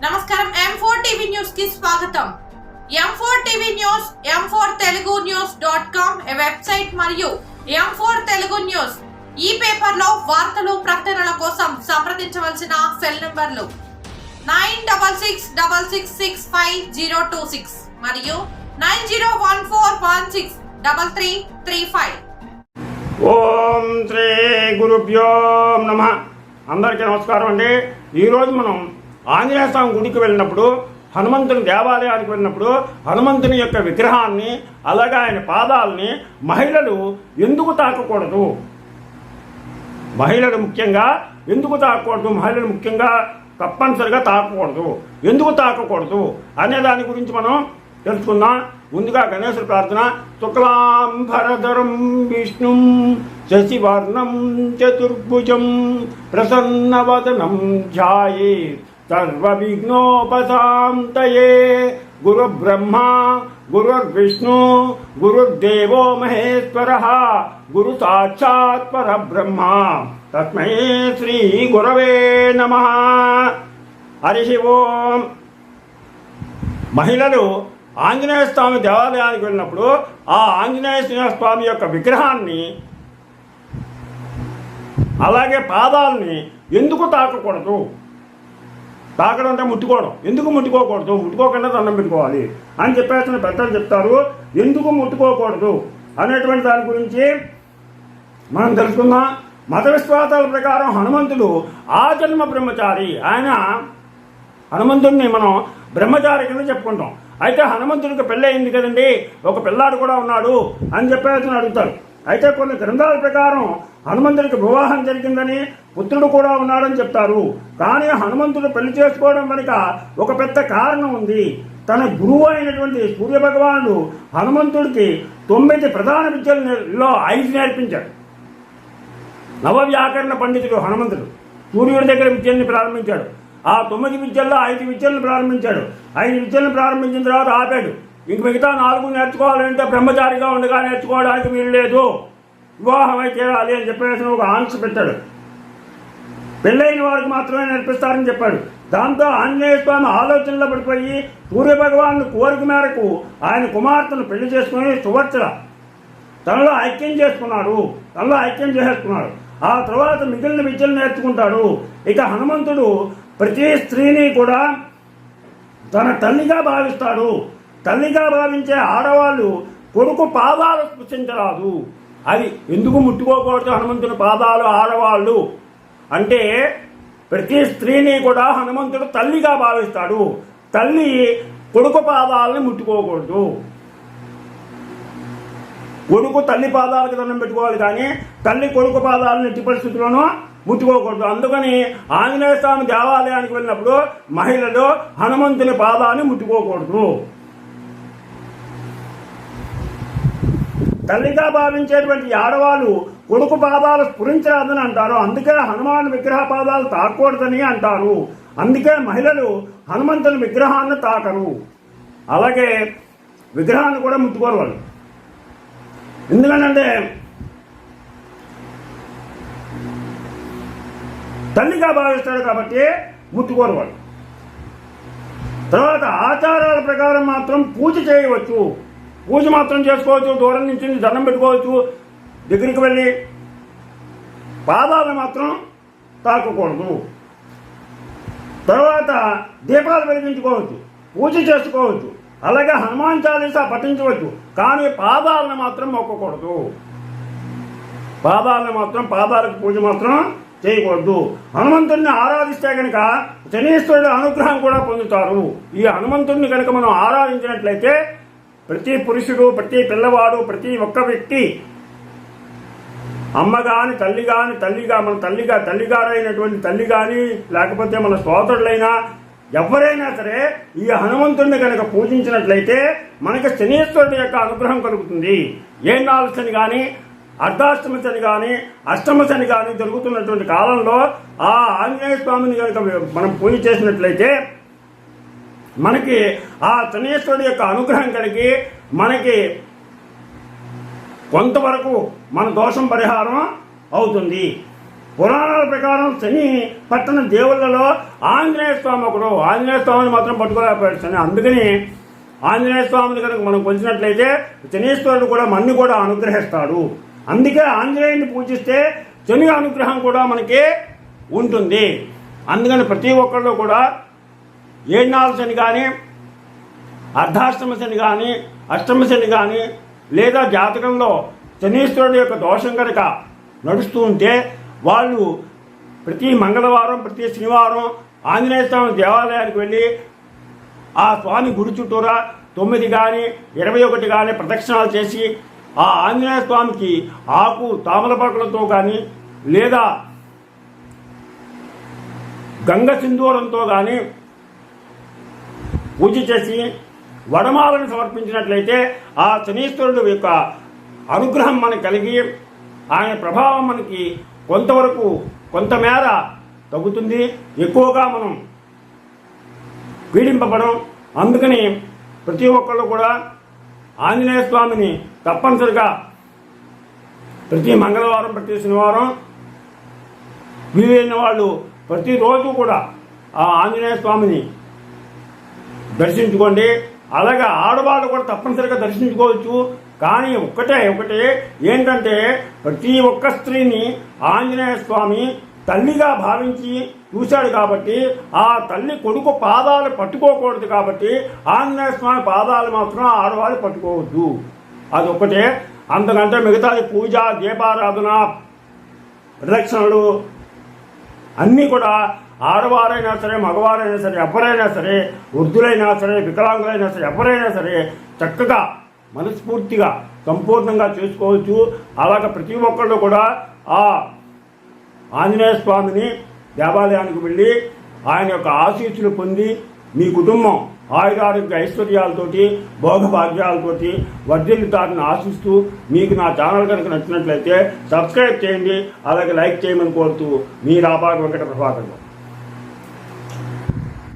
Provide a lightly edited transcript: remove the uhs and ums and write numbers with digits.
నమస్కారం M4 TV news కి స్వాగతం. M4 TV news m4telugunews.com website మరియు M4 తెలుగు న్యూస్ ఈ పేపర్ లో వార్తలు ప్రకటనల కోసం సంప్రదించవలసిన సెల్ నంబర్లు 9666650026 మరియు 9014163335. ఓం శ్రీ గురుభ్యో నమః. అందరికీ నమస్కారం అండి. ఈరోజు మనం ఆంజనేయ స్వామి గుడికి వెళ్ళినప్పుడు, హనుమంతుని దేవాలయానికి వెళ్ళినప్పుడు హనుమంతుని యొక్క విగ్రహాన్ని, అలాగే ఆయన పాదాలని మహిళలు ఎందుకు తాకకూడదు, మహిళలు ముఖ్యంగా ఎందుకు తాకకూడదు, మహిళలు ముఖ్యంగా తప్పనిసరిగా తాకకూడదు, ఎందుకు తాకకూడదు అనే దాని గురించి మనం తెలుసుకుందాం. ముందుగా గణేశుడి ప్రార్థన. శుక్లాంబరధరం విష్ణుం శశివర్ణం చతుర్భుజం ప్రసన్నవదనం ధ్యాయేత్ సర్వవిఘ్నోపశాంతయే. గురుబ్రహ్మ గురుర్విష్ణు గురుర్దేవో మహేశ్వరః గురు సాక్షాత్ పరబ్రహ్మ తస్మై శ్రీ గురవే నమః. హరి ఓం. మహిళలు ఆంజనేయ స్వామి దేవాలయానికి వెళ్ళినప్పుడు ఆ ఆంజనేయ స్వామి యొక్క విగ్రహాన్ని, అలాగే పాదాలని ఎందుకు తాకకూడదు, తాకడం అంటే ముట్టుకోవడం, ఎందుకు ముట్టుకోకూడదు, ముట్టుకోకుండా దండం పెట్టుకోవాలి అని చెప్పేసిన పెద్దలు చెప్తారు. ఎందుకు ముట్టుకోకూడదు అనేటువంటి దాని గురించి మనం తెలుసుకుందాం. మత విశ్వాసాల ప్రకారం హనుమంతుడు ఆజన్మ బ్రహ్మచారి. ఆయన హనుమంతుడిని మనం బ్రహ్మచారి కింద చెప్పుకుంటాం. అయితే హనుమంతుడికి పెళ్ళి అయింది కదండి, ఒక పిల్లాడు కూడా ఉన్నాడు అని చెప్పేసి అడుగుతారు. అయితే కొన్ని గ్రంథాల ప్రకారం హనుమంతుడికి వివాహం జరిగిందని, పుత్రుడు కూడా ఉన్నాడని చెప్తారు. కానీ హనుమంతుడు పెళ్లి చేసుకోవడం వెనుక ఒక పెద్ద కారణం ఉంది. తన గురువు అయినటువంటి సూర్య భగవానుడు హనుమంతుడికి 9 ప్రధాన విద్యలలో 5 నేర్పించాడు. నవవ్యాకరణ పండితుడు హనుమంతుడు సూర్యుడి దగ్గర విద్యల్ని ప్రారంభించాడు. ఆ 9 విద్యల్లో 5 విద్యలను ప్రారంభించాడు. 5 విద్యలను ప్రారంభించిన తర్వాత ఆపాడు. ఇంక మిగతా 4 నేర్చుకోవాలంటే బ్రహ్మచారిగా ఉండగా నేర్చుకోవడానికి వీలు లేదు, వివాహం అయితే చేయాలి అని చెప్పేసి ఒక ఆంక్ష పెట్టాడు. పెళ్ళైన వారికి మాత్రమే నేర్పిస్తారని చెప్పాడు. దాంతో ఆంజనేయ స్వామి ఆలోచనలో పడిపోయి సూర్య భగవాను కోరిక మేరకు ఆయన కుమార్తెను పెళ్లి చేసుకుని సువర్చల తనలో ఐక్యం చేసుకున్నాడు. ఆ తర్వాత మిగిలిన విద్యలు నేర్చుకుంటాడు. ఇక హనుమంతుడు ప్రతి స్త్రీని కూడా తన తల్లిగా భావిస్తాడు. తల్లిగా భావించే ఆడవాళ్ళు కొడుకు పాదాలు స్పృశించరాదు. అది ఎందుకు ముట్టుకోకూడదు హనుమంతుని పాదాలు ఆడవాళ్ళు అంటే, ప్రతి స్త్రీని కూడా హనుమంతుడు తల్లిగా భావిస్తాడు. తల్లి కొడుకు పాదాలని ముట్టుకోకూడదు. కొడుకు తల్లి పాదాలకు దండం పెట్టుకోవాలి, కానీ తల్లి కొడుకు పాదాలను ఎట్టి పరిస్థితుల్లోనూ ముట్టుకోకూడదు. అందుకని ఆంజనేయ స్వామి దేవాలయానికి వెళ్ళినప్పుడు మహిళలు హనుమంతుని పాదాన్ని ముట్టుకోకూడదు. తల్లిగా భావించేటువంటి ఆడవాళ్ళు కొడుకు పాదాలు స్ఫురించరాదని అంటారు. అందుకే హనుమాన్ విగ్రహ పాదాలు తాకూడదని అంటారు. అందుకే మహిళలు హనుమంతుని విగ్రహాన్ని తాకరు, అలాగే విగ్రహాన్ని కూడా ముట్టుకోరు వాళ్ళు. ఎందుకంటే తల్లిగా భావిస్తాడు కాబట్టి ముట్టుకోరు వాళ్ళు. తర్వాత ఆచారాల ప్రకారం మాత్రం పూజ చేయవచ్చు, పూజ మాత్రం చేసుకోవచ్చు, దూరం నుంచి దండం పెట్టుకోవచ్చు, దగ్గరికి వెళ్ళి పాదాలను మాత్రం తాకకూడదు. తర్వాత దీపాలు వెలిగించుకోవచ్చు, పూజ చేసుకోవచ్చు, అలాగే హనుమాన్ చాలీసా పఠించవచ్చు, కానీ పాదాలను మాత్రం మొక్కకూడదు. పాదాలకు పూజ మాత్రం చేయకూడదు. హనుమంతుడిని ఆరాధిస్తే కనుక శనీశ్వరుడు అనుగ్రహం కూడా పొందుతారు. ఈ హనుమంతుడిని కనుక మనం ఆరాధించినట్లయితే ప్రతి పురుషుడు, ప్రతి పిల్లవాడు, ప్రతి ఒక్క వ్యక్తి, అమ్మ కానీ తల్లి కానీ, మన తల్లిగారైనటువంటి తల్లి కానీ, లేకపోతే మన సోదరులైనా ఎవరైనా సరే ఈ హనుమంతుడిని కనుక పూజించినట్లయితే మనకి శనీశ్వరుడు యొక్క అనుగ్రహం కలుగుతుంది. ఏనాళ్ళ శని కానీ, అర్ధాష్టమ శని కానీ, అష్టమ శని కానీ జరుగుతున్నటువంటి కాలంలో ఆ ఆంజనేయ స్వామిని కనుక మనం పూజ చేసినట్లయితే మనకి ఆ శనీశ్వరుడి యొక్క అనుగ్రహం కలిగి మనకి కొంతవరకు మన దోషం పరిహారం అవుతుంది. పురాణాల ప్రకారం శని పట్టణ దేవుళ్ళలో ఆంజనేయ స్వామి ఒకడు. ఆంజనేయ స్వామిని మాత్రం పట్టుకోలేకపోయాడు శని. అందుకని ఆంజనేయ స్వామిని కనుక మనం కొలిచినట్లయితే శనీశ్వరుడు కూడా మన్ని కూడా అనుగ్రహిస్తాడు. అందుకే ఆంజనేయుని పూజిస్తే శని అనుగ్రహం కూడా మనకి ఉంటుంది. అందుకని ప్రతి ఒక్కళ్ళు కూడా ఏనాల శని కానీ, అర్ధాష్టమ శని కానీ, అష్టమ శని కానీ, లేదా జాతకంలో శనీశ్వరుడు యొక్క దోషం కనుక నడుస్తూ ఉంటే వాళ్ళు ప్రతి మంగళవారం, ప్రతి శనివారం ఆంజనేయ స్వామి దేవాలయానికి వెళ్ళి ఆ స్వామి గుడి చుట్టూరా 9 కానీ 21 కానీ ప్రదక్షిణాలు చేసి ఆ ఆంజనేయ స్వామికి ఆకు తామలపాకులతో కానీ లేదా గంగ సింధూరంతో కానీ పూజ చేసి వడమాలను సమర్పించినట్లయితే ఆ శనీశ్వరుడు యొక్క అనుగ్రహం మనకు కలిగి ఆయన ప్రభావం మనకి కొంతవరకు కొంతమేర తగ్గుతుంది. ఎక్కువగా మనం పీడింపబడం. అందుకని ప్రతి ఒక్కళ్ళు కూడా ఆంజనేయ స్వామిని తప్పనిసరిగా ప్రతి మంగళవారం, ప్రతి శనివారం వీలైన వాళ్ళు ప్రతిరోజు కూడా ఆ ఆంజనేయ స్వామిని దర్శించుకోండి. అలాగే ఆడవాళ్ళు కూడా తప్పనిసరిగా దర్శించుకోవచ్చు. కానీ ఒకటే ఏంటంటే ప్రతి ఒక్క స్త్రీని ఆంజనేయ స్వామి తల్లిగా భావించి చూశాడు కాబట్టి ఆ తల్లి కొడుకు పాదాలు పట్టుకోకూడదు. కాబట్టి ఆంజనేయ స్వామి పాదాలు మాత్రం ఆడవాళ్ళు పట్టుకోవద్దు. అదొక్కటే. అంతకంటే మిగతాది పూజ, దీపారాధన, ప్రదక్షిణలు అన్నీ కూడా ఆడవారైనా సరే, మగవారైనా సరే, ఎవరైనా సరే, వృద్ధులైనా సరే, వికలాంగులైనా సరే, ఎవరైనా సరే చక్కగా మనస్ఫూర్తిగా సంపూర్ణంగా చేసుకోవచ్చు. అలాగే ప్రతి ఒక్కళ్ళు కూడా ఆ ఆంజనేయ స్వామిని దేవాలయానికి వెళ్ళి ఆయన యొక్క ఆశీస్సులు పొంది మీ కుటుంబం ఆయురారోగ్య ఐశ్వర్యాలతోటి భోగభాగ్యాలతోటి వర్ధిల్లుతారని ఆశిస్తూ మీకు నా ఛానల్ కనుక నచ్చినట్లయితే సబ్స్క్రైబ్ చేయండి. అలాగే లైక్ చేయమని కోరుతూ మీ రాపాక వెంకట ప్రభాకర్.